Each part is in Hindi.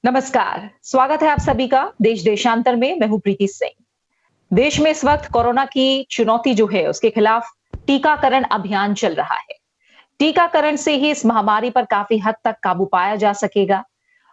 नमस्कार, स्वागत है आप सभी का देश देशांतर में। मैं हूं प्रीति सिंह। देश में इस वक्त कोरोना की चुनौती जो है उसके खिलाफ टीकाकरण अभियान चल रहा है। टीकाकरण से ही इस महामारी पर काफी हद तक काबू पाया जा सकेगा।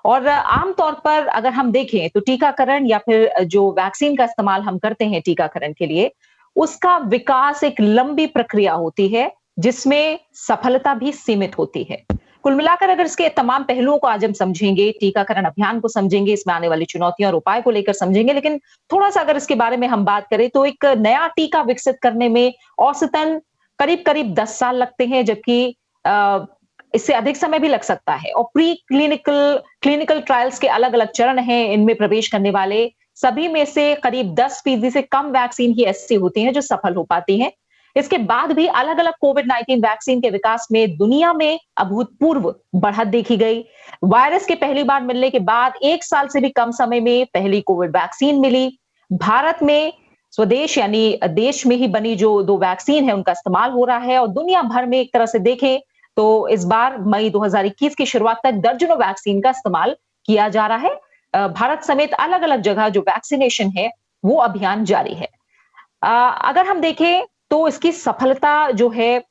और आमतौर पर अगर हम देखें तो टीकाकरण या फिर जो वैक्सीन का इस्तेमाल हम करते हैं टीकाकरण के लिए, उसका विकास एक लंबी प्रक्रिया होती है जिसमें सफलता भी सीमित होती है। कुल मिलाकर अगर इसके तमाम पहलुओं को आज हम समझेंगे, टीकाकरण अभियान को समझेंगे, इसमें आने वाली चुनौतियां और उपाय को लेकर समझेंगे, लेकिन थोड़ा-सा अगर इसके बारे में हम बात करें तो एक नया टीका विकसित करने में औसतन करीब-करीब 10 साल लगते हैं, जबकि अ, इससे अधिक समय भी लग सकता है। और प्री क्लिनिकल क्लिनिकल ट्रायल्स के अलग-अलग चरण हैं, इनमें प्रवेश करने वाले सभी में से करीब 10% से कम वैक्सीन ही ऐसी होती हैं जो सफल हो पाती हैं। इसके बाद भी अलग-अलग कोविड-19 वैक्सीन के विकास में दुनिया में अभूतपूर्व बढ़त देखी गई। वायरस के पहली बार मिलने के बाद 1 साल से भी कम समय में पहली कोविड वैक्सीन मिली। भारत में स्वदेश यानी देश में ही बनी जो 2 वैक्सीन है उनका इस्तेमाल हो रहा है, और दुनिया भर में एक तरह से देखें तो इस बार मई 2021 की शुरुआत तक दर्जनों वैक्सीन का इस्तेमाल किया जा रहा है। भारत समेत अलग-अलग जगह जो वैक्सीनेशन है वो अभियान जारी है। अगर हम देखें तो इसकी सफलता जो है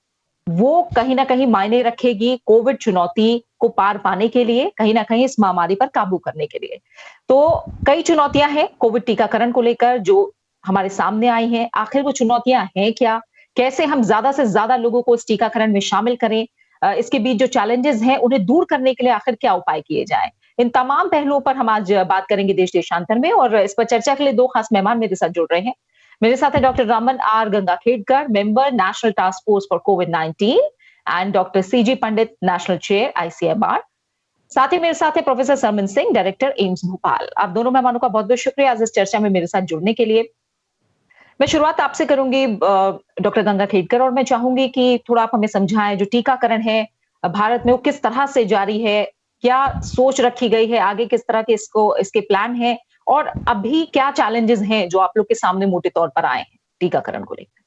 वो कहीं न कहीं मायने रखेगी कोविड चुनौती को पार पाने के लिए, कहीं न कहीं इस महामारी पर काबू करने के लिए। तो कई चुनौतियाँ हैं कोविड टीकाकरण को लेकर जो हमारे सामने आई हैं। आखिर वो चुनौतियाँ हैं क्या? कैसे हम ज़्यादा से ज़्यादा लोगों को इस टीकाकरण में शामिल करें? इसके बीच जो चैलेंजेज़ हैं उन्हें दूर करने के लिए आखिर क्या उपाय किए जाएँ? इन तमाम पहलुओं पर हम आज बात करेंगे देश देशांतर में, और इस पर चर्चा के लिए 2 खास मेहमान मेरे साथ जुड़ रहे हैं। मेरे साथ है doctor Raman R Gangakhedkar, member national task force for कोविड-19, and doctor CG Pandit, national chair ICMR. साथ ही मेरे साथ है professor Sarman Singh, director AIIMS Bhopal. आप दोनों मेहमानों का बहुत-बहुत शुक्रिया आज इस चर्चा में मेरे साथ जुड़ने के लिए। मैं शुरुआत आपसे करूंगी डॉक्टर गंगाखेडकर, और मैं चाहूंगी कि थोड़ा आप हमें समझाएं जो टीकाकरण है भारत में वो किस तरह से जारी है, क्या सोच रखी गई है, आगे किस तरह के इसके प्लान हैं, और अभी क्या चैलेंजेस हैं जो आप लोग के सामने मोटे तौर पर आए हैं टीकाकरण को लेकर?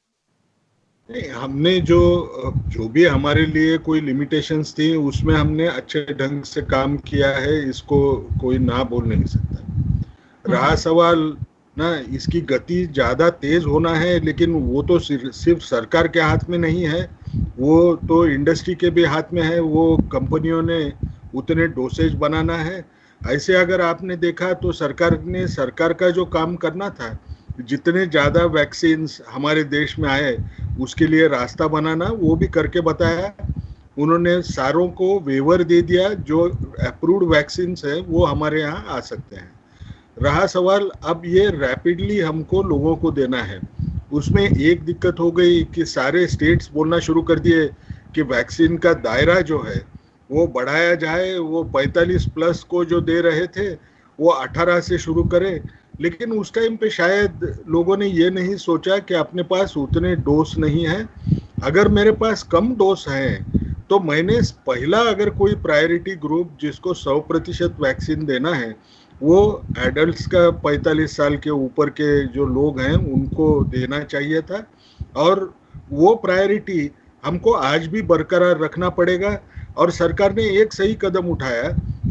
नहीं, हमने जो भी हमारे लिए कोई लिमिटेशंस थी उसमें हमने अच्छे ढंग से काम किया है, इसको कोई ना बोल नहीं सकता। रहा सवाल ना, इसकी गति ज़्यादा तेज होना है, लेकिन वो तो सिर्फ सरकार के हाथ में नहीं है, वो तो इंडस्ट्री के भी हाथ में है। वो कंपनियों ने उतने डोसेज बनाना है। ऐसे अगर आपने देखा तो सरकार का जो काम करना था, जितने ज़्यादा वैक्सीन्स हमारे देश में आए उसके लिए रास्ता बनाना, वो भी करके बताया। उन्होंने सारों को वेवर दे दिया, जो अप्रूव्ड वैक्सीन्स है वो हमारे यहाँ आ सकते हैं। रहा सवाल अब ये रैपिडली हमको लोगों को देना है, उसमें एक दिक्कत हो गई कि सारे स्टेट्स बोलना शुरू कर दिए कि वैक्सीन का दायरा जो है वो बढ़ाया जाए। वो 45 प्लस को जो दे रहे थे वो 18 से शुरू करें, लेकिन उस टाइम पे शायद लोगों ने ये नहीं सोचा कि अपने पास उतने डोज नहीं है। अगर मेरे पास कम डोज हैं तो मैंने पहला अगर कोई प्रायोरिटी ग्रुप जिसको 100% वैक्सीन देना है वो एडल्ट्स का 45 साल के ऊपर के जो लोग हैं उनको देना चाहिए था, और वो प्रायोरिटी हमको आज भी बरकरार रखना पड़ेगा। और सरकार ने एक सही कदम उठाया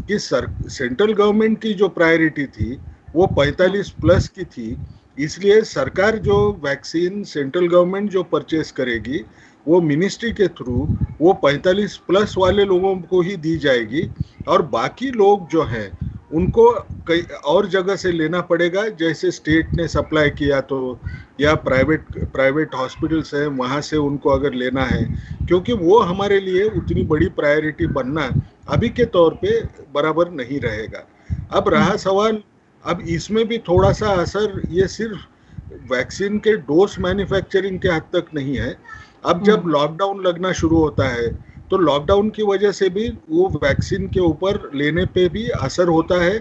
कि सेंट्रल गवर्नमेंट की जो प्रायोरिटी थी वो 45 प्लस की थी, इसलिए सरकार जो वैक्सीन सेंट्रल गवर्नमेंट जो परचेस करेगी वो मिनिस्ट्री के थ्रू वो 45 प्लस वाले लोगों को ही दी जाएगी, और बाकी लोग जो हैं उनको कई और जगह से लेना पड़ेगा। जैसे स्टेट ने सप्लाई किया तो, या प्राइवेट हॉस्पिटल्स हैं वहाँ से उनको अगर लेना है, क्योंकि वो हमारे लिए उतनी बड़ी प्रायोरिटी बनना अभी के तौर पे बराबर नहीं रहेगा। अब रहा सवाल, अब इसमें भी थोड़ा सा असर ये सिर्फ वैक्सीन के डोज मैन्युफैक्चरिंग के हद तक नहीं है। अब जब लॉकडाउन लगना शुरू होता है तो लॉकडाउन की वजह से भी वो वैक्सीन के ऊपर लेने पे भी असर होता है,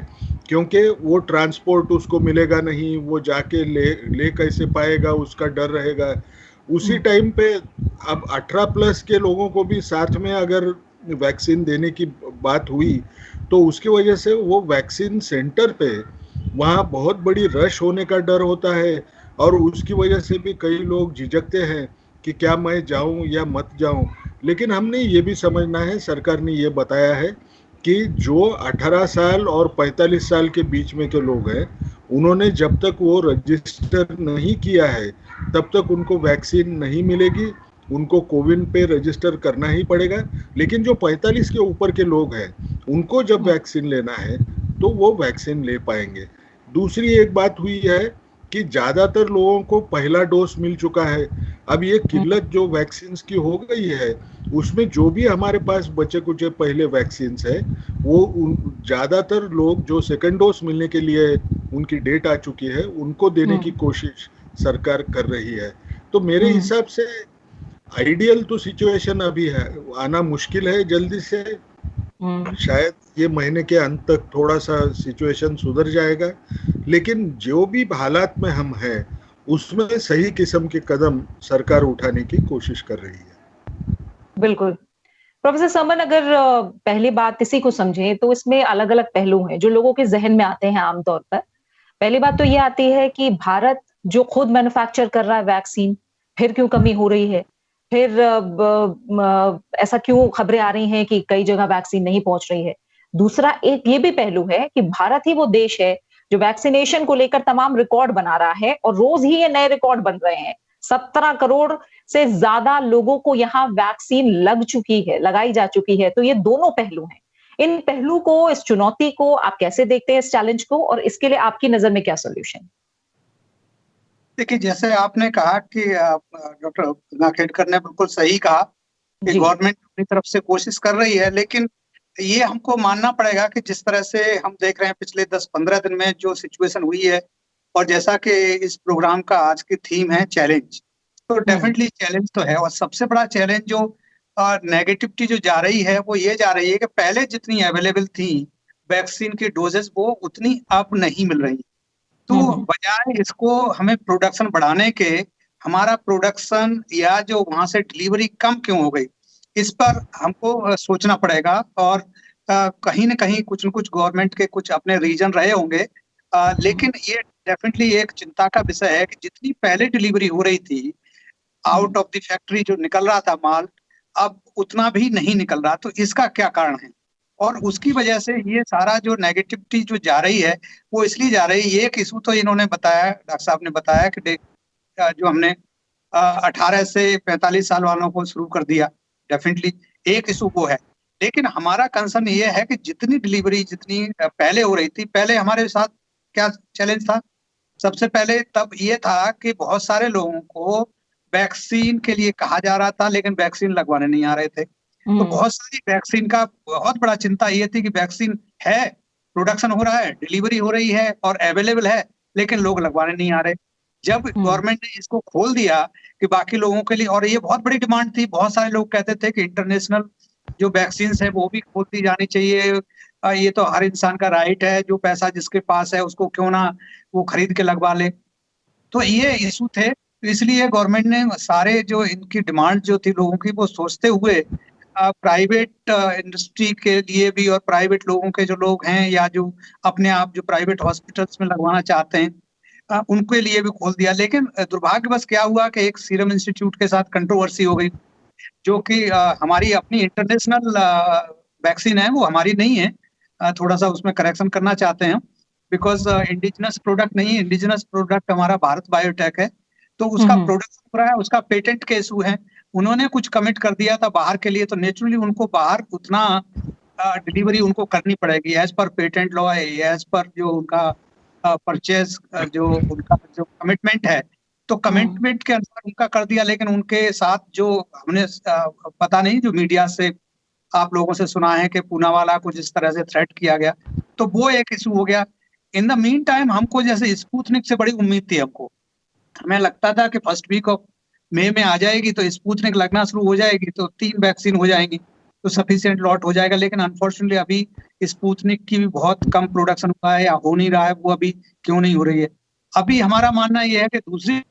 क्योंकि वो ट्रांसपोर्ट उसको मिलेगा नहीं, वो जाके ले कैसे पाएगा, उसका डर रहेगा। उसी टाइम पे अब 18 प्लस के लोगों को भी साथ में अगर वैक्सीन देने की बात हुई तो उसकी वजह से वो वैक्सीन सेंटर पे वहाँ बहुत बड़ी रश होने का डर होता है, और उसकी वजह से भी कई लोग झिझकते हैं कि क्या मैं जाऊं या मत जाऊं। लेकिन हमने ये भी समझना है, सरकार ने ये बताया है कि जो 18 साल और 45 साल के बीच में के लोग हैं, उन्होंने जब तक वो रजिस्टर नहीं किया है तब तक उनको वैक्सीन नहीं मिलेगी। उनको कोविन पे रजिस्टर करना ही पड़ेगा। लेकिन जो 45 के ऊपर के लोग हैं, उनको जब वैक्सीन लेना है तो वो वैक्सीन ले पाएंगे। दूसरी एक बात हुई है कि ज्यादातर लोगों को पहला डोज मिल चुका है। अब ये किल्लत जो वैक्सीन की हो गई है, उसमें जो भी हमारे पास बचे कुछ पहले वैक्सीन है, वो ज्यादातर लोग जो सेकंड डोज मिलने के लिए उनकी डेट आ चुकी है, उनको देने की कोशिश सरकार कर रही है। तो मेरे हिसाब से आइडियल तो सिचुएशन अभी है, आना मुश्किल है जल्दी से। शायद ये महीने के अंत तक थोड़ा सा सिचुएशन सुधर जाएगा, लेकिन जो भी हालात में हम हैं उसमें सही किस्म के कदम सरकार उठाने की कोशिश कर रही है। बिल्कुल। प्रोफेसर समन, अगर पहली बात इसी को समझें तो इसमें अलग अलग पहलू हैं जो लोगों के जहन में आते हैं आमतौर पर। पहली बात तो ये आती है कि भारत जो खुद मैन्युफैक्चर कर रहा है वैक्सीन, फिर क्यों कमी हो रही है? फिर ऐसा क्यों खबरें आ रही हैं कि कई जगह वैक्सीन नहीं पहुंच रही है? दूसरा एक ये भी पहलू है कि भारत ही वो देश है जो वैक्सीनेशन को लेकर तमाम रिकॉर्ड बना रहा है और रोज ही ये नए रिकॉर्ड बन रहे हैं। 17 करोड़ से ज्यादा लोगों को यहाँ वैक्सीन लगाई जा चुकी है। तो ये दोनों पहलू हैं। इन पहलू को, इस चुनौती को आप कैसे देखते हैं, इस चैलेंज को, और इसके लिए आपकी नजर में क्या सोल्यूशन? देखिए, जैसे आपने कहा कि डॉक्टर नाखेड़कर ने बिल्कुल सही कहा कि गवर्नमेंट अपनी तरफ से कोशिश कर रही है, लेकिन ये हमको मानना पड़ेगा कि जिस तरह से हम देख रहे हैं पिछले 10-15 दिन में जो सिचुएशन हुई है, और जैसा कि इस प्रोग्राम का आज की थीम है चैलेंज, तो डेफिनेटली चैलेंज तो है। और सबसे बड़ा चैलेंज जो नेगेटिविटी जो जा रही है वो ये जा रही है कि पहले जितनी अवेलेबल थी वैक्सीन की डोजेस, वो उतनी अब नहीं मिल रही। तो बजाय इसको हमें प्रोडक्शन बढ़ाने के, हमारा प्रोडक्शन या जो वहां से डिलीवरी कम क्यों हो गई, इस पर हमको सोचना पड़ेगा। और कहीं ना कहीं कुछ न कुछ गवर्नमेंट के कुछ अपने रीजन रहे होंगे, लेकिन ये डेफिनेटली एक चिंता का विषय है कि जितनी पहले डिलीवरी हो रही थी, आउट ऑफ द फैक्ट्री जो निकल रहा था माल, अब उतना भी नहीं निकल रहा। तो इसका क्या कारण है? और उसकी वजह से ये सारा जो नेगेटिविटी जो जा रही है वो इसलिए जा रही है। एक इशू तो इन्होंने बताया, डॉक्टर साहब ने बताया कि जो हमने 18 से 45 साल वालों को शुरू कर दिया, डेफिनेटली एक इशू वो है। लेकिन हमारा कंसर्न ये है कि जितनी डिलीवरी जितनी पहले हो रही थी, पहले हमारे साथ क्या चैलेंज था? सबसे पहले तब ये था कि बहुत सारे लोगों को वैक्सीन के लिए कहा जा रहा था, लेकिन वैक्सीन लगवाने नहीं आ रहे थे। तो बहुत सारी वैक्सीन का बहुत बड़ा चिंता ये थी कि वैक्सीन है, प्रोडक्शन हो रहा है, डिलीवरी हो रही है और अवेलेबल है, लेकिन लोग लगवाने नहीं आ रहे। जब गवर्नमेंट ने इसको खोल दिया कि बाकी लोगों के लिए, और ये बहुत बड़ी डिमांड थी, बहुत सारे लोग कहते थे कि इंटरनेशनल जो वैक्सीन है वो भी खोलती जानी चाहिए, ये तो हर इंसान का राइट है, जो पैसा जिसके पास है उसको क्यों ना वो खरीद के लगवा ले। तो ये इशू थे, तो इसलिए गवर्नमेंट ने सारे जो इनकी डिमांड जो थी लोगों की, वो सोचते हुए प्राइवेट इंडस्ट्री के लिए भी और प्राइवेट लोगों के जो लोग हैं या जो अपने आप जो प्राइवेट हॉस्पिटल्स में लगवाना चाहते हैं उनके लिए भी खोल दिया। लेकिन दुर्भाग्यवश क्या हुआ कि एक सीरम इंस्टीट्यूट के साथ कंट्रोवर्सी हो गई, जो कि हमारी अपनी इंटरनेशनल वैक्सीन है, वो हमारी नहीं है। थोड़ा सा उसमें करेक्शन करना चाहते हैं, बिकॉज इंडिजिनस प्रोडक्ट नहीं है, इंडिजिनस प्रोडक्ट हमारा भारत बायोटेक है। तो उसका प्रोडक्शन हो रहा है, उसका पेटेंट के इशू है। उन्होंने कुछ कमिट कर दिया था बाहर के लिए, तो नेचुरली उनको बाहर उतना डिलीवरी उनको करनी पड़ेगी as per patent law, as per जो उनका परचेज जो उनका जो कमिटमेंट है, तो कमिटमेंट के अनुसार उनका कर दिया। लेकिन उनके साथ जो हमने पता नहीं, जो मीडिया से आप लोगों से सुना है कि पूनावाला को जिस तरह से थ्रेट किया गया, तो वो एक इशू हो गया। इन द मीन टाइम हमको जैसे स्पुतनिक से बड़ी उम्मीद थी, हमें लगता था कि फर्स्ट वीक ऑफ मई में आ जाएगी तो स्पुतनिक लगना शुरू हो जाएगी, तो 3 वैक्सीन हो जाएंगी, तो सफिशिएंट लॉट हो जाएगा। लेकिन अनफॉर्चुनेटली अभी स्पुतनिक की भी बहुत कम प्रोडक्शन हुआ है या हो नहीं रहा है। वो अभी क्यों नहीं हो रही है? अभी हमारा मानना यह है कि दूसरी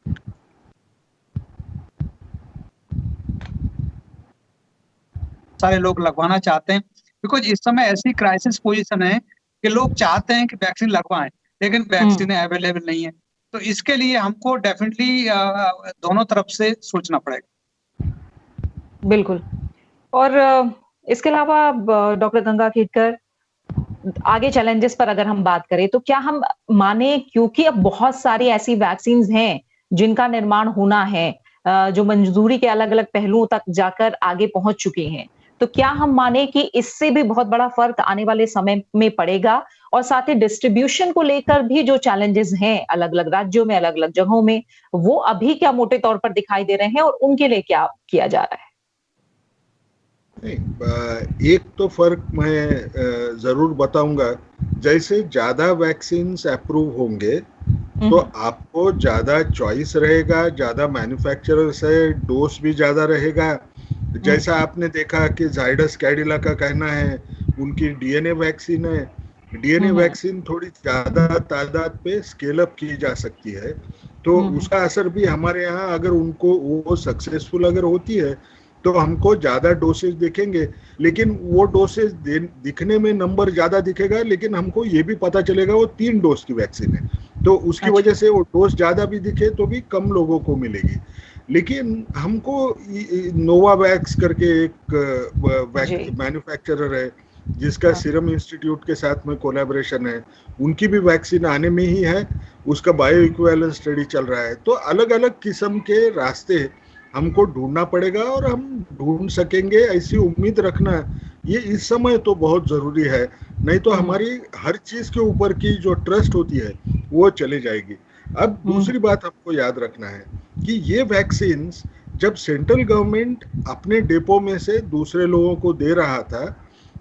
सारे लोग लगवाना चाहते हैं, बिकॉज इस समय ऐसी क्राइसिस पोजीशन है कि लोग चाहते हैं कि वैक्सीन लगवाएं, लेकिन वैक्सीन अवेलेबल नहीं है। तो इसके लिए हमको डेफिनेटली दोनों तरफ से सोचना पड़ेगा। बिल्कुल। और इसके अलावा डॉक्टर गंगा खेडकर, आगे चैलेंजेस पर अगर हम बात करें तो क्या हम माने, क्योंकि अब बहुत सारी ऐसी वैक्सीन्स हैं जिनका निर्माण होना है, जो मंजूरी के अलग-अलग पहलुओं तक जाकर आगे पहुंच चुकी हैं, तो क्या हम माने कि इससे भी बहुत बड़ा फर्क आने वाले समय में पड़ेगा? और साथ ही डिस्ट्रीब्यूशन को लेकर भी जो चैलेंजेस हैं अलग-अलग राज्यों में, अलग-अलग जगहों में, वो अभी क्या मोटे तौर पर दिखाई दे रहे हैं और उनके लिए क्या किया जा रहा है? नहीं, एक तो फर्क मैं जरूर बताऊंगा। जैसे ज्यादा वैक्सीन अप्रूव होंगे तो आपको ज्यादा चॉइस रहेगा, ज्यादा मैन्युफैक्चरर्स है, डोज भी ज्यादा रहेगा। जैसा आपने देखा कि जाइडस कैडिला का कहना है उनकी डीएनए वैक्सीन है, डीएनए वैक्सीन थोड़ी ज्यादा तादाद पे स्केल अप की जा सकती है, तो उसका असर भी हमारे यहाँ, अगर उनको वो सक्सेसफुल अगर होती है तो हमको ज्यादा डोसेज दिखेंगे। लेकिन वो डोसेज दिखने में नंबर ज्यादा दिखेगा, लेकिन हमको ये भी पता चलेगा वो 3 डोज की वैक्सीन है, तो उसकी वजह से वो डोज ज्यादा भी दिखे तो भी कम लोगों को मिलेगी। लेकिन हमको नोवावैक्स करके एक मैन्युफैक्चरर है जिसका सीरम इंस्टीट्यूट के साथ में कोलैबोरेशन है, उनकी भी वैक्सीन आने में ही है, उसका बायो इक्विवेलेंस स्टडी चल रहा है। तो अलग अलग किस्म के रास्ते हमको ढूंढना पड़ेगा और हम ढूंढ सकेंगे, ऐसी उम्मीद रखना ये इस समय तो बहुत जरूरी है, नहीं तो हमारी हर चीज के ऊपर की जो ट्रस्ट होती है वो चली जाएगी। अब दूसरी बात हमको याद रखना है कि ये वैक्सीन जब सेंट्रल गवर्नमेंट अपने डिपो में से दूसरे लोगों को दे रहा था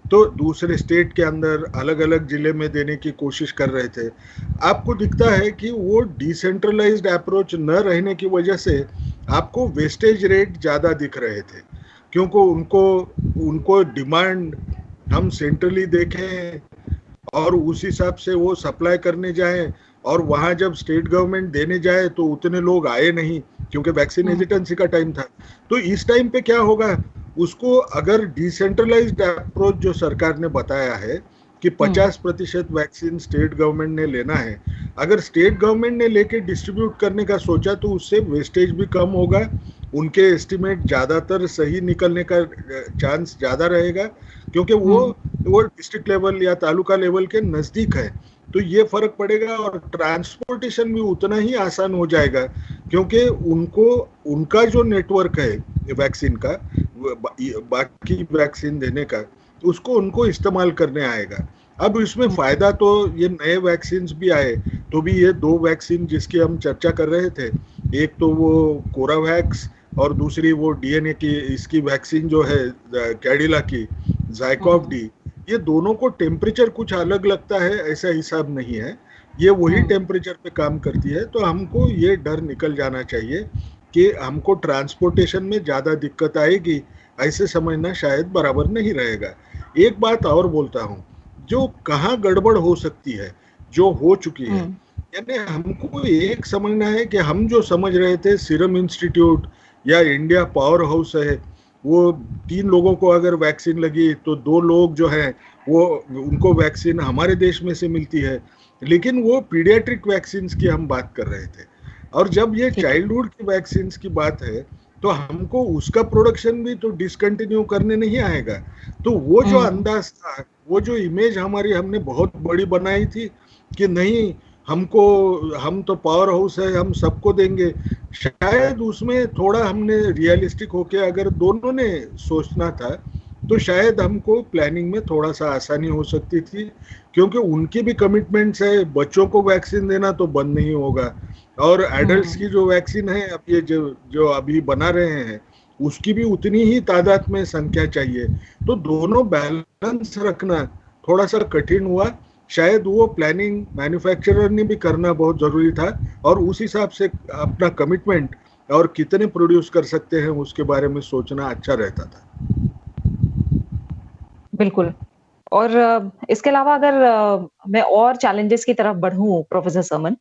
तो दूसरे स्टेट के अंदर अलग अलग जिले में देने की कोशिश कर रहे थे, आपको दिखता है कि वो डिसेंट्रलाइज्ड अप्रोच न रहने की वजह से आपको वेस्टेज रेट ज़्यादा दिख रहे थे, क्योंकि उनको डिमांड हम सेंट्रली देखें और उस हिसाब से वो सप्लाई करने जाएं, और वहाँ जब स्टेट गवर्नमेंट देने जाए तो उतने लोग आए नहीं क्योंकि वैक्सीन हेजिटेंसी का टाइम था। तो इस टाइम पे क्या होगा, उसको अगर डिसेंट्रलाइज्ड अप्रोच जो सरकार ने बताया है कि 50% वैक्सीन स्टेट गवर्नमेंट ने लेना है, अगर स्टेट गवर्नमेंट ने लेके डिस्ट्रीब्यूट करने का सोचा तो उससे वेस्टेज भी कम होगा, उनके एस्टिमेट ज़्यादातर सही निकलने का चांस ज़्यादा रहेगा, क्योंकि वो डिस्ट्रिक्ट लेवल या तालुका लेवल के नज़दीक है, तो ये फर्क पड़ेगा। और ट्रांसपोर्टेशन भी उतना ही आसान हो जाएगा, क्योंकि उनका जो नेटवर्क है वैक्सीन का, बाकी वैक्सीन देने का, उसको उनको इस्तेमाल करने आएगा। अब इसमें फायदा तो ये नए वैक्सीन भी आए, तो भी ये 2 वैक्सीन जिसकी हम चर्चा कर रहे थे, एक तो वो कोरावैक्स और दूसरी वो डीएनए की इसकी वैक्सीन जो है कैडिला की ज़ाइकोव डी, ये दोनों को टेम्परेचर कुछ अलग लगता है, ऐसा हिसाब नहीं है, ये वही टेम्परेचर पे काम करती है। तो हमको ये डर निकल जाना चाहिए कि हमको ट्रांसपोर्टेशन में ज़्यादा दिक्कत आएगी, ऐसे समझना शायद बराबर नहीं रहेगा। एक बात और बोलता हूँ, जो कहाँ गड़बड़ हो सकती है, जो हो चुकी है, यानी हमको एक समझना है कि हम जो समझ रहे थे सीरम इंस्टीट्यूट या इंडिया पावर हाउस है, वो 3 लोगों को अगर वैक्सीन लगी तो 2 लोग जो हैं वो उनको वैक्सीन हमारे देश में से मिलती है, लेकिन वो पीडियाट्रिक वैक्सीन की हम बात कर रहे थे। और जब ये चाइल्डहुड की वैक्सीन की बात है तो हमको उसका प्रोडक्शन भी तो डिसकंटिन्यू करने नहीं आएगा। तो वो जो अंदाज था, वो जो इमेज हमने बहुत बड़ी बनाई थी कि नहीं हम तो पावर हाउस है, हम सबको देंगे, शायद उसमें थोड़ा हमने रियलिस्टिक होके अगर दोनों ने सोचना था तो शायद हमको प्लानिंग में थोड़ा सा आसानी हो सकती थी, क्योंकि उनकी भी कमिटमेंट्स है, बच्चों को वैक्सीन देना तो बंद नहीं होगा, और एडल्ट्स की जो वैक्सीन है अब ये जो अभी बना रहे हैं उसकी भी उतनी ही तादाद में संख्या चाहिए। तो दोनों बैलेंस रखना थोड़ा सा कठिन हुआ, शायद वो प्लानिंग मैन्युफैक्चरर ने भी करना बहुत जरूरी था, और उस हिसाब से अपना कमिटमेंट और कितने प्रोड्यूस कर सकते हैं उसके बारे में सोचना अच्छा रहता था। बिल्कुल। और इसके अलावा अगर मैं और चैलेंजेस की तरफ बढ़ूं प्रोफेसर सरमन,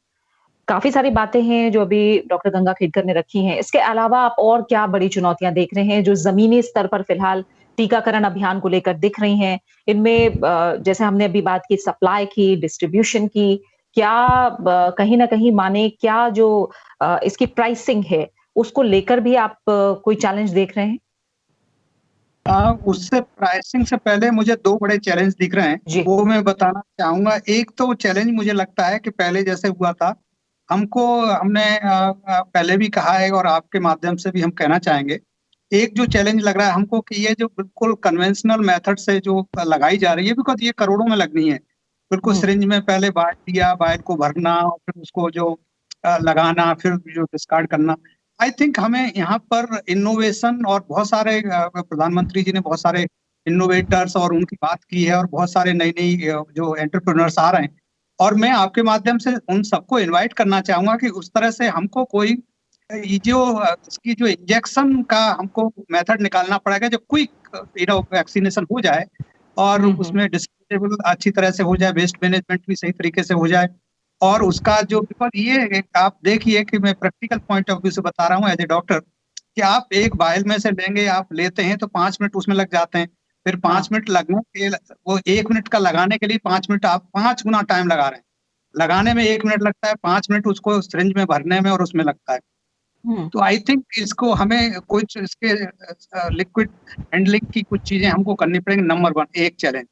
काफी सारी बातें हैं जो अभी डॉक्टर गंगा खेडकर ने रखी हैं। इसके अलावा आप और क्या बड़ी चुनौतियां देख रहे हैं जो जमीनी स्तर पर फिलहाल टीकाकरण अभियान को लेकर दिख रही हैं? इनमें जैसे हमने अभी बात की सप्लाई की, डिस्ट्रीब्यूशन की, क्या कहीं ना कहीं माने क्या जो इसकी प्राइसिंग है उसको लेकर भी आप कोई चैलेंज देख रहे हैं? उससे प्राइसिंग से पहले मुझे दो बड़े चैलेंज दिख रहे हैं, वो मैं बताना चाहूंगा। एक तो चैलेंज मुझे लगता है कि पहले जैसे हुआ था, हमने पहले भी कहा है और आपके माध्यम से भी हम कहना चाहेंगे, एक जो चैलेंज लग रहा है हमको कि ये जो बिल्कुल कन्वेंशनल मेथड से जो लगाई जा रही है, बिकॉज ये करोड़ों में लगनी है, बिल्कुल सिरिंज में पहले बाइल दिया, बाइल को भरना और फिर उसको जो लगाना, फिर जो डिस्कार्ड करना। आई थिंक हमें यहाँ पर इनोवेशन और बहुत सारे प्रधानमंत्री जी ने बहुत सारे इनोवेटर्स और उनकी बात की है और बहुत सारे नई नई जो एंटरप्रेन्योर्स आ रहे हैं, और मैं आपके माध्यम से उन सबको इनवाइट करना चाहूंगा कि उस तरह से हमको कोई ये जो इसकी जो इंजेक्शन का हमको मेथड निकालना पड़ेगा, जो क्विक वैक्सीनेशन हो जाए और उसमें डिस्पोजेबल अच्छी तरह से हो जाए, वेस्ट मैनेजमेंट भी सही तरीके से हो जाए, और उसका जो बिकॉज ये आप देखिए कि मैं प्रैक्टिकल पॉइंट ऑफ व्यू से बता रहा हूँ एज ए डॉक्टर, कि आप एक वायल में से लेंगे, आप लेते हैं तो 5 मिनट उसमें लग जाते हैं, फिर 5 मिनट लगने के वो 1 मिनट का लगाने के लिए 5 मिनट आप 5 गुना टाइम लगा रहे हैं। लगाने में 1 मिनट लगता है, 5 मिनट उसको सिरिंज में भरने में और उसमें लगता है। तो आई थिंक इसको हमें कुछ इसके लिक्विड हैंडलिंग की कुछ चीजें हमको करनी पड़ेंगी, नंबर 1 एक चैलेंज।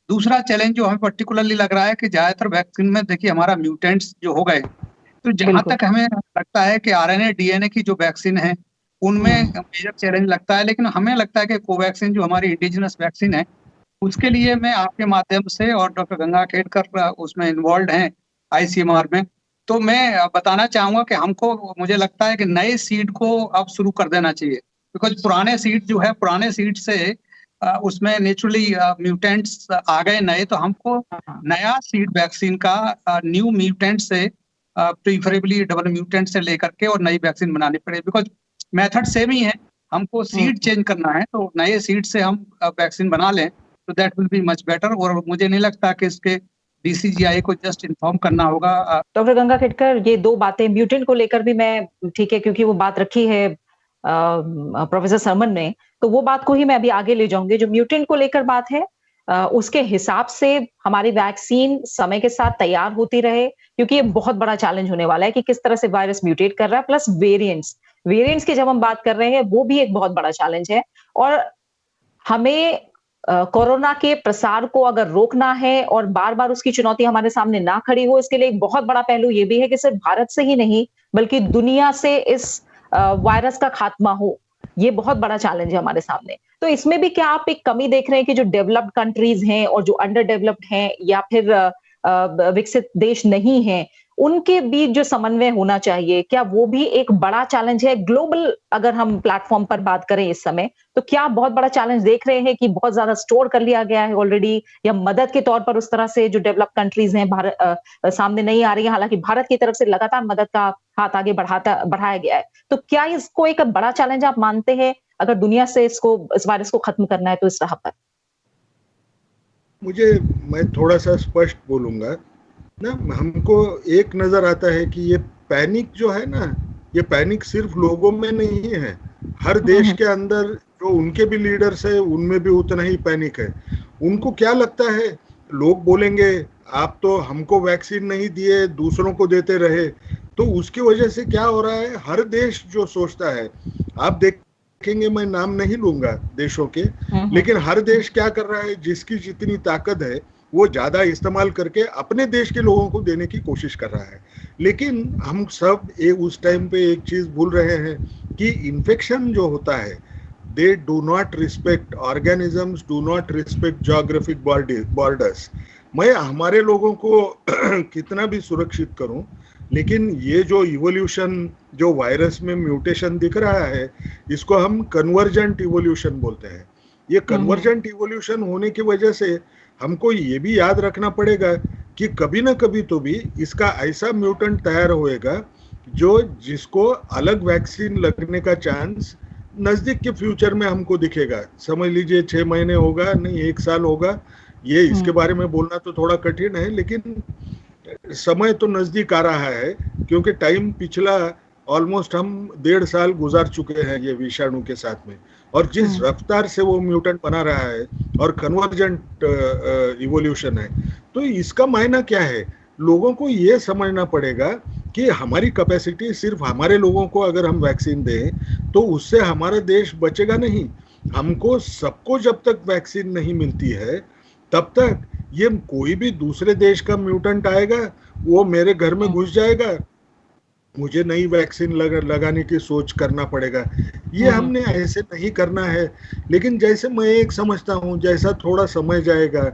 दूसरा चैलेंज जो हमें पर्टिकुलरली लग रहा है कि ज्यादातर वैक्सीन में देखिए हमारा म्यूटेंट्स जो हो गए, तो जहां तक हमें लगता है कि आरएनए डीएनए की जो वैक्सीन है उनमें मेजर चैलेंज लगता है, लेकिन हमें लगता है कि कोवैक्सीन जो हमारी इंडिजिनस वैक्सीन है, उसके लिए मैं आपके माध्यम से, और डॉक्टर गंगा खेड़कर उसमें इन्वॉल्व हैं आईसीएमआर में, तो मैं बताना चाहूंगा कि हमको, मुझे लगता है कि नए सीड को अब शुरू कर देना चाहिए, बिकॉज पुराने सीड जो है, पुराने सीड से उसमें नेचुरली म्यूटेंट्स आ गए नए, तो हमको नया सीड वैक्सीन का न्यू म्यूटेंट से प्रीफरेबली डबल म्यूटेंट से लेकर के और नई वैक्सीन बनानी पड़ेगी, बिकॉज मेथड सेम ही है, हमको सीड चेंज करना है, तो नए सीड से हम वैक्सीन बना लें तो that will be much better. और मुझे नहीं लगता कि इसके डीसीजीआई को जस्ट इन्फॉर्म करना होगा। डॉक्टर गंगा खेड़कर, ये दो बातें म्यूटेंट को लेकर भी मैं, ठीक है, क्योंकि वो बात रखी है प्रोफेसर सरमन ने, तो वो बात को ही मैं अभी आगे ले जाऊंगी। जो म्यूटेंट को लेकर बात है, उसके हिसाब से हमारी वैक्सीन समय के साथ तैयार होती रहे, क्योंकि ये बहुत बड़ा चैलेंज होने वाला है कि किस तरह से वायरस म्यूटेट कर रहा है, प्लस वेरिएंट्स की जब हम बात कर रहे हैं, वो भी एक बहुत बड़ा चैलेंज है। और हमें कोरोना के प्रसार को अगर रोकना है और बार बार उसकी चुनौती हमारे सामने ना खड़ी हो, इसके लिए एक बहुत बड़ा पहलू ये भी है कि सिर्फ भारत से ही नहीं बल्कि दुनिया से इस वायरस का खात्मा हो। ये बहुत बड़ा चैलेंज है हमारे सामने। तो इसमें भी क्या आप एक कमी देख रहे हैं कि जो डेवलप्ड कंट्रीज हैं और जो अंडर डेवलप्ड हैं या फिर विकसित देश नहीं हैं, उनके बीच जो समन्वय होना चाहिए, क्या वो भी एक बड़ा चैलेंज है? ग्लोबल अगर हम प्लेटफॉर्म पर बात करें इस समय, तो क्या बहुत बड़ा चैलेंज देख रहे हैं कि बहुत ज्यादा स्टोर कर लिया गया है ऑलरेडी, या मदद के तौर पर उस तरह से जो डेवलप कंट्रीज हैं सामने नहीं आ रही है? हालांकि भारत की तरफ से लगातार मदद का हाथ आगे बढ़ाया गया है, तो क्या इसको एक बड़ा चैलेंज आप मानते हैं अगर दुनिया से इस वायरस को खत्म करना है तो इस राह पर? मैं थोड़ा सा स्पष्ट बोलूंगा ना, हमको एक नजर आता है कि ये पैनिक जो है ना, ये पैनिक सिर्फ लोगों में नहीं है, हर देश के अंदर जो उनके भी लीडर्स है उनमें भी उतना ही पैनिक है। उनको क्या लगता है, लोग बोलेंगे आप तो हमको वैक्सीन नहीं दिए, दूसरों को देते रहे, तो उसकी वजह से क्या हो रहा है, हर देश जो सोचता है, आप देखेंगे, मैं नाम नहीं लूंगा देशों के, लेकिन हर देश क्या कर रहा है, जिसकी जितनी ताकत है वो ज्यादा इस्तेमाल करके अपने देश के लोगों को देने की कोशिश कर रहा है। लेकिन हम सब उस टाइम पे एक चीज भूल रहे हैं कि इन्फेक्शन जो होता है, they do not respect, organisms do not respect geographic borders. मैं हमारे लोगों को कितना भी सुरक्षित करूं, लेकिन ये जो इवोल्यूशन, जो वायरस में म्यूटेशन दिख रहा है, इसको हम कन्वर्जेंट इवोल्यूशन बोलते हैं। ये कन्वर्जेंट इवोल्यूशन होने की वजह से हमको ये भी याद रखना पड़ेगा कि कभी ना कभी तो भी इसका ऐसा म्यूटेंट तैयार होएगा जिसको अलग वैक्सीन लगने का चांस नजदीक के फ्यूचर में हमको दिखेगा। समझ लीजिए 6 महीने होगा, नहीं 1 साल होगा, ये इसके बारे में बोलना तो थोड़ा कठिन है, लेकिन समय तो नजदीक आ रहा है, क्योंकि टाइम पिछला ऑलमोस्ट हम 1.5 साल गुजार चुके हैं ये विषाणु के साथ में, और जिस रफ्तार से वो म्यूटेंट बना रहा है और कन्वर्जेंट इवोल्यूशन है, तो इसका मायना क्या है, लोगों को ये समझना पड़ेगा कि हमारी कैपेसिटी, सिर्फ हमारे लोगों को अगर हम वैक्सीन दें तो उससे हमारा देश बचेगा नहीं। हमको सबको जब तक वैक्सीन नहीं मिलती है तब तक ये कोई भी दूसरे देश का म्यूटेंट आएगा, वो मेरे घर में घुस जाएगा, मुझे नई वैक्सीन लगाने की सोच करना पड़ेगा। ये हमने ऐसे नहीं करना है। लेकिन जैसे मैं एक समझता हूँ, जैसा थोड़ा समय जाएगा,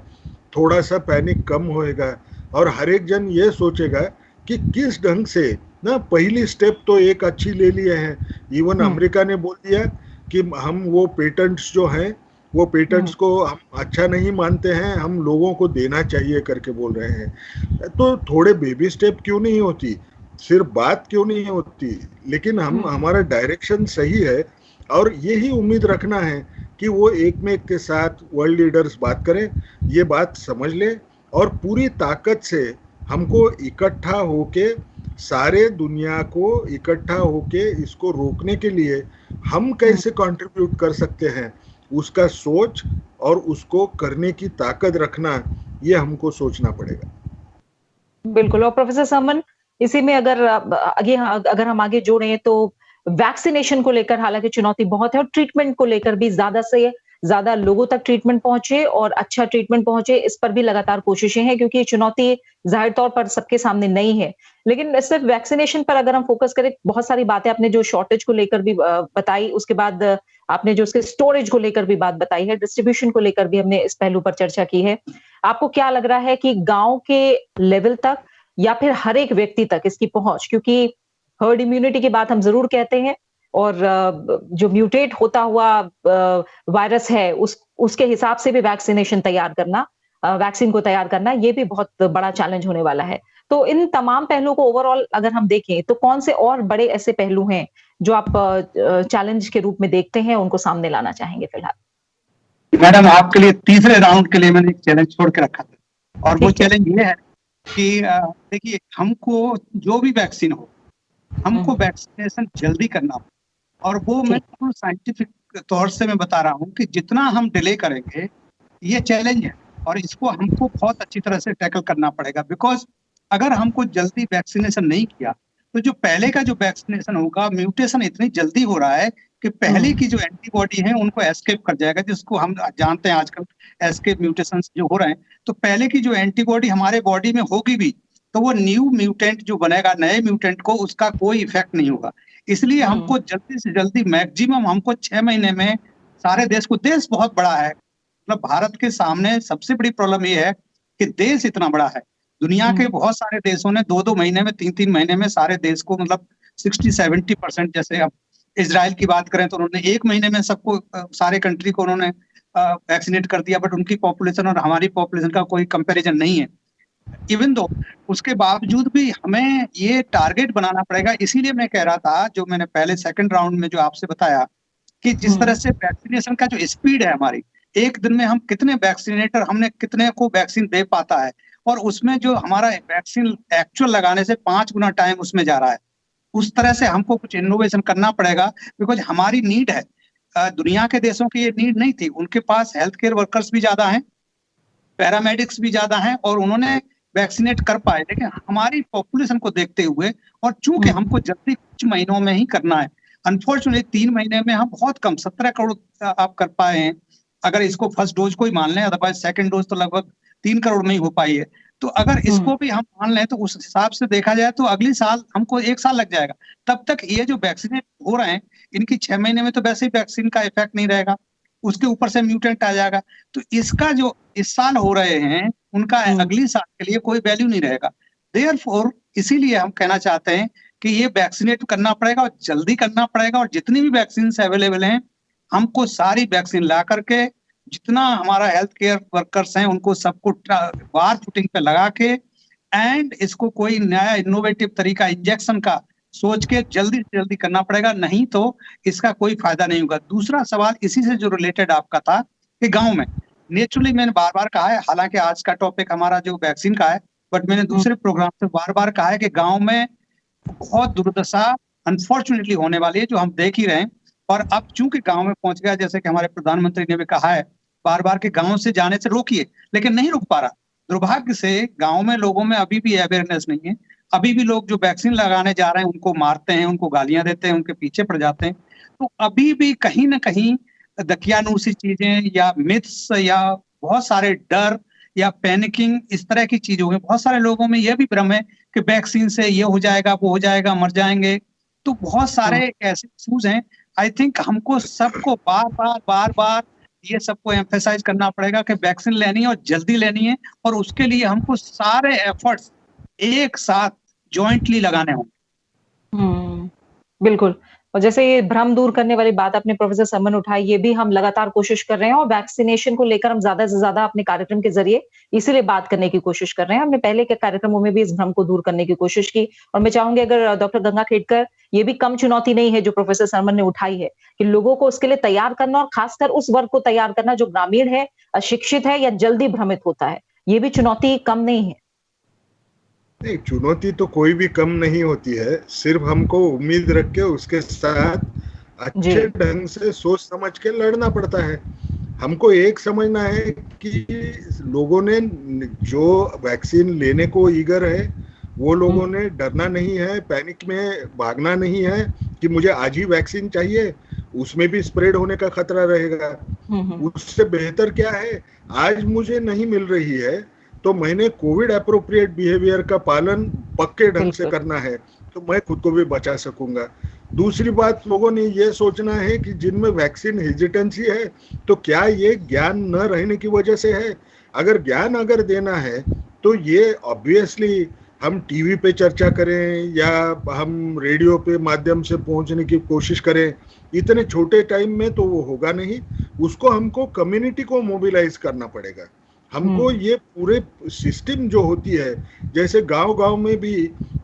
थोड़ा सा पैनिक कम होएगा और हर एक जन ये सोचेगा कि किस ढंग से ना, पहली स्टेप तो एक अच्छी ले लिए हैं। इवन अमेरिका ने बोल दिया कि हम वो पेटेंट्स जो हैं, वो पेटेंट्स को हम अच्छा नहीं मानते हैं, हम लोगों को देना चाहिए करके बोल रहे हैं। तो थोड़े बेबी स्टेप क्यों नहीं होती, सिर्फ बात क्यों नहीं होती? लेकिन हमारा डायरेक्शन सही है और यही उम्मीद रखना है कि वो एक में एक के साथ वर्ल्ड लीडर्स बात करें, ये बात समझ ले और पूरी ताकत से हमको इकट्ठा होके, सारे दुनिया को इकट्ठा होके इसको रोकने के लिए हम कैसे कंट्रीब्यूट कर सकते हैं, उसका सोच और उसको करने की ताकत रखना, ये हमको सोचना पड़ेगा। बिल्कुल। और प्रोफेसर सरमन, इसी में अगर हम आगे जोड़ें तो वैक्सीनेशन को लेकर हालांकि चुनौती बहुत है और ट्रीटमेंट को लेकर भी ज्यादा से ज्यादा लोगों तक ट्रीटमेंट पहुंचे और अच्छा ट्रीटमेंट पहुंचे, इस पर भी लगातार कोशिशें हैं क्योंकि ये चुनौती जाहिर तौर पर सबके सामने नहीं है। लेकिन सिर्फ वैक्सीनेशन पर अगर हम फोकस करें, बहुत सारी बातें आपने जो शॉर्टेज को लेकर भी बताई, उसके बाद आपने जो उसके स्टोरेज को लेकर भी बात बताई है, डिस्ट्रीब्यूशन को लेकर भी हमने इस पहलू पर चर्चा की है। आपको क्या लग रहा है कि गांव के लेवल तक या फिर हर एक व्यक्ति तक इसकी पहुंच, क्योंकि हर्ड इम्यूनिटी की बात हम जरूर कहते हैं और जो म्यूटेट होता हुआ वायरस है उसके हिसाब से भी वैक्सीनेशन तैयार करना, वैक्सीन को तैयार करना, ये भी बहुत बड़ा चैलेंज होने वाला है। तो इन तमाम पहलुओं को ओवरऑल अगर हम देखें तो कौन से और बड़े ऐसे पहलू हैं जो आप चैलेंज के रूप में देखते हैं, उनको सामने लाना चाहेंगे फिलहाल? मैडम, आपके लिए तीसरे राउंड के लिए मैंने एक चैलेंज छोड़ के रखा था और वो चैलेंज ये है कि देखिए, हमको जो भी वैक्सीन हो, हमको वैक्सीनेशन जल्दी करना हो। और वो मैं साइंटिफिक तौर से मैं बता रहा हूँ कि जितना हम डिले करेंगे, ये चैलेंज है और इसको हमको बहुत अच्छी तरह से टैकल करना पड़ेगा। बिकॉज अगर हमको जल्दी वैक्सीनेशन नहीं किया तो जो पहले का जो वैक्सीनेशन होगा, म्यूटेशन इतनी जल्दी हो रहा है कि पहले की जो एंटीबॉडी है उनको एस्केप कर जाएगा, जिसको हम जानते हैं आजकल एस्केप म्यूटेशन जो हो रहे हैं। तो पहले की जो एंटीबॉडी हमारे बॉडी में होगी भी, तो वो न्यू म्यूटेंट जो बनेगा, नए म्यूटेंट को उसका कोई इफेक्ट नहीं होगा। इसलिए हमको जल्दी से जल्दी, मैक्सिमम हमको 6 महीने में सारे देश को, देश बहुत बड़ा है, मतलब भारत के सामने सबसे बड़ी प्रॉब्लम ये है कि देश इतना बड़ा है। दुनिया के बहुत सारे देशों ने 2-2 महीने में, 3-3 महीने में सारे देश को, मतलब 60-70%, जैसे अब इजराइल की बात करें तो उन्होंने 1 महीने में सबको, सारे कंट्री को उन्होंने वैक्सीनेट कर दिया। बट उनकी पॉपुलेशन और हमारी पॉपुलेशन का कोई कंपैरिजन नहीं है। इवन दो उसके बावजूद भी हमें ये टारगेट बनाना पड़ेगा। इसीलिए मैं कह रहा था, जो मैंने पहले सेकंड राउंड में जो आपसे बताया, कि जिस तरह से वैक्सीनेशन का जो स्पीड है हमारी, एक दिन में हम कितने वैक्सीनेटर, हमने कितने को वैक्सीन दे पाता है, और उसमें जो हमारा वैक्सीन एक्चुअल लगाने से 5 गुना टाइम उसमें जा रहा है। उस तरह से हमको कुछ इनोवेशन करना पड़ेगा, बिकॉज हमारी नीड है। दुनिया के देशों की ये नीड नहीं थी, उनके पास हेल्थ केयर वर्कर्स भी ज्यादा हैं, पैरामेडिक्स भी ज्यादा हैं और उन्होंने वैक्सीनेट कर पाए। लेकिन हमारी पॉपुलेशन को देखते हुए, और चूंकि हमको जल्दी कुछ महीनों में ही करना है, अनफॉर्चुनेटली 3 महीने में हम बहुत कम 17 करोड़ आप कर पाए हैं, अगर इसको फर्स्ट डोज को ही मान लें। अदरवाइज सेकंड डोज तो लगभग 3 करोड़ में ही हो पाई है। तो अगर इसको भी हम मान लें तो उस हिसाब से देखा जाए तो अगले साल हमको 1 साल लग जाएगा। तब तक ये जो वैक्सीनेट हो रहे हैं, इनकी 6 महीने में तो वैसे ही वैक्सीन का इफेक्ट नहीं रहेगा, उसके ऊपर से म्यूटेंट आ जाएगा। तो इसका जो इस साल हो रहे हैं, उनका अगली साल के लिए कोई वैल्यू नहीं रहेगा। देयरफॉर इसीलिए हम कहना चाहते हैं कि ये वैक्सीनेट करना पड़ेगा और जल्दी करना पड़ेगा। और जितनी भी वैक्सीन अवेलेबल हैं, हमको सारी वैक्सीन ला करके, जितना हमारा हेल्थ केयर वर्कर्स हैं उनको सबको वार फुटिंग पे लगा के, एंड इसको कोई नया इनोवेटिव तरीका इंजेक्शन का सोच के जल्दी से जल्दी करना पड़ेगा, नहीं तो इसका कोई फायदा नहीं होगा। दूसरा सवाल इसी से जो रिलेटेड आपका था कि गांव में, नेचुरली मैंने बार बार कहा है, हालांकि आज का टॉपिक हमारा जो वैक्सीन का है, बट मैंने दूसरे प्रोग्राम से बार बार कहा है कि गांव में बहुत दुर्दशा अनफॉर्चुनेटली होने वाली है, जो हम देख ही रहे हैं। और अब चूंकि गांव में पहुंच गया, जैसे कि हमारे प्रधानमंत्री ने भी कहा है बार बार कि गांव से जाने से रोकिए, लेकिन नहीं रुक पा रहा। दुर्भाग्य से गांव में लोगों में अभी भी अवेयरनेस नहीं है। अभी भी लोग जो वैक्सीन लगाने जा रहे हैं उनको मारते हैं, उनको गालियां देते हैं, उनके पीछे पड़ जाते हैं। तो अभी भी कहीं ना कहीं दकियानूसी चीजें या मिथ्स या बहुत सारे डर या पैनिकिंग, इस तरह की चीजों में बहुत सारे लोगों में यह भी भ्रम है कि वैक्सीन से ये हो जाएगा, वो हो जाएगा, मर जाएंगे। तो बहुत सारे ऐसे इश्यूज हैं। आई थिंक हमको सबको बार बार ये सबको एम्फेसाइज करना पड़ेगा कि वैक्सीन लेनी है और जल्दी लेनी है, और उसके लिए हमको सारे एफर्ट्स एक साथ जॉइंटली लगाने होंगे। बिल्कुल। और जैसे ये भ्रम दूर करने वाली बात आपने प्रोफेसर समन उठाई, ये भी हम लगातार कोशिश कर रहे हैं और वैक्सीनेशन को लेकर हम ज्यादा से ज्यादा अपने कार्यक्रम के जरिए इसीलिए बात करने की कोशिश कर रहे हैं। हमने पहले के कार्यक्रमों में भी इस भ्रम को दूर करने की कोशिश की और मैं चाहूंगी अगर डॉक्टर गंगाखेडकर, ये भी कम चुनौती नहीं है जो प्रोफेसर समन ने उठाई है कि लोगों को उसके लिए तैयार करना और खासकर उस वर्ग को तैयार करना जो ग्रामीण है, अशिक्षित है या जल्दी भ्रमित होता है। ये भी चुनौती कम नहीं है। नहीं, चुनौती तो कोई भी कम नहीं होती है, सिर्फ हमको उम्मीद रख के उसके साथ अच्छे ढंग से सोच समझ के लड़ना पड़ता है। हमको एक समझना है कि लोगों ने जो वैक्सीन लेने को ईगर है, वो लोगों ने डरना नहीं है, पैनिक में भागना नहीं है कि मुझे आज ही वैक्सीन चाहिए, उसमें भी स्प्रेड होने का खतरा रहेगा। उससे बेहतर क्या है, आज मुझे नहीं मिल रही है तो मैंने कोविड एप्रोप्रिएट बिहेवियर का पालन पक्के ढंग से करना है, तो मैं खुद को भी बचा सकूंगा। दूसरी बात, लोगों ने ये सोचना है कि जिनमें वैक्सीन हेजिटेंसी है तो क्या ये ज्ञान न रहने की वजह से है। अगर ज्ञान अगर देना है तो ये ऑब्वियसली हम टीवी पे चर्चा करें या हम रेडियो पे माध्यम से पहुंचने की कोशिश करें, इतने छोटे टाइम में तो वो होगा नहीं। उसको हमको कम्युनिटी को मोबिलाइज करना पड़ेगा। हमको ये पूरे सिस्टम जो होती है, जैसे गांव-गांव में भी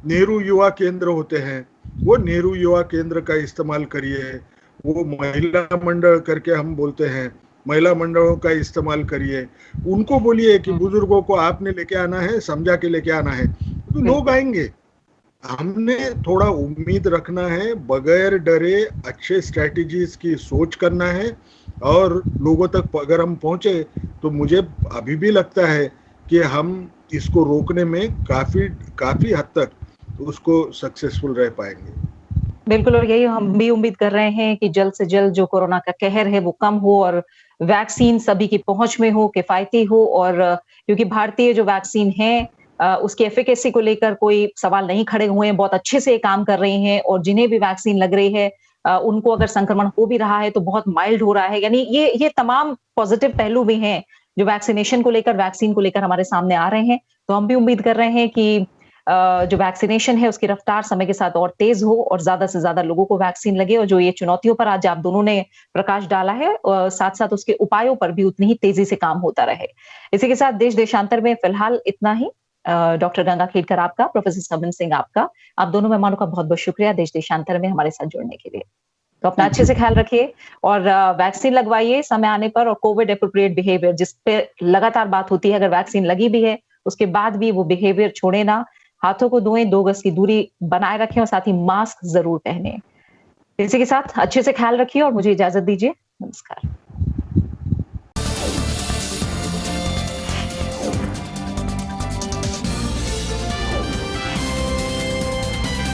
नेहरू युवा केंद्र होते हैं, वो नेहरू युवा केंद्र का इस्तेमाल करिए। वो महिला मंडल करके हम बोलते हैं, महिला मंडलों का इस्तेमाल करिए। उनको बोलिए कि बुजुर्गों को आपने लेके आना है, समझा के लेके आना है, तो लोग आएंगे। हमने थोड़ा उम्मीद रखना है, बगैर डरे अच्छे स्ट्रैटेजीज की सोच करना है और लोगों तक अगर हम पहुंचे तो मुझे अभी भी लगता है कि हम इसको रोकने में काफी हद तक उसको सक्सेसफुल रह पाएंगे। बिल्कुल, और यही हम भी उम्मीद कर रहे हैं कि जल्द से जल्द जो कोरोना का कहर है वो कम हो और वैक्सीन सभी की पहुंच में हो, किफायती हो। और क्योंकि भारतीय जो वैक्सीन है उसकी एफिकेसी को लेकर कोई सवाल नहीं खड़े हुए हैं, बहुत अच्छे से काम कर रही हैं और जिन्हें भी वैक्सीन लग रही है उनको अगर संक्रमण हो भी रहा है तो बहुत माइल्ड हो रहा है। यानी ये तमाम पॉजिटिव पहलू भी हैं जो वैक्सीनेशन को लेकर, वैक्सीन को लेकर हमारे सामने आ रहे हैं। तो हम भी उम्मीद कर रहे हैं कि जो वैक्सीनेशन है उसकी रफ्तार समय के साथ और तेज हो और ज्यादा से ज्यादा लोगों को वैक्सीन लगे। और जो ये चुनौतियों पर आज आप दोनों ने प्रकाश डाला है, साथ साथ उसके उपायों पर भी उतनी ही तेजी से काम होता रहे। इसी के साथ देश देशांतर में फिलहाल इतना ही। डॉक्टर गंगाखेडकर आपका, प्रोफेसर समन सिंह आपका, आप दोनों मेहमानों का बहुत बहुत शुक्रिया देश देशांतर में हमारे साथ जुड़ने के लिए। तो अपना अच्छे से ख्याल रखिए और वैक्सीन लगवाइए समय आने पर। और कोविड एप्रोप्रिएट बिहेवियर जिस पे लगातार बात होती है, अगर वैक्सीन लगी भी है उसके बाद भी वो बिहेवियर छोड़े ना, हाथों को धोएं, 2 गज की दूरी बनाए रखें और साथ ही मास्क जरूर पहने। इसी के साथ अच्छे से ख्याल रखिए और मुझे इजाजत दीजिए। नमस्कार।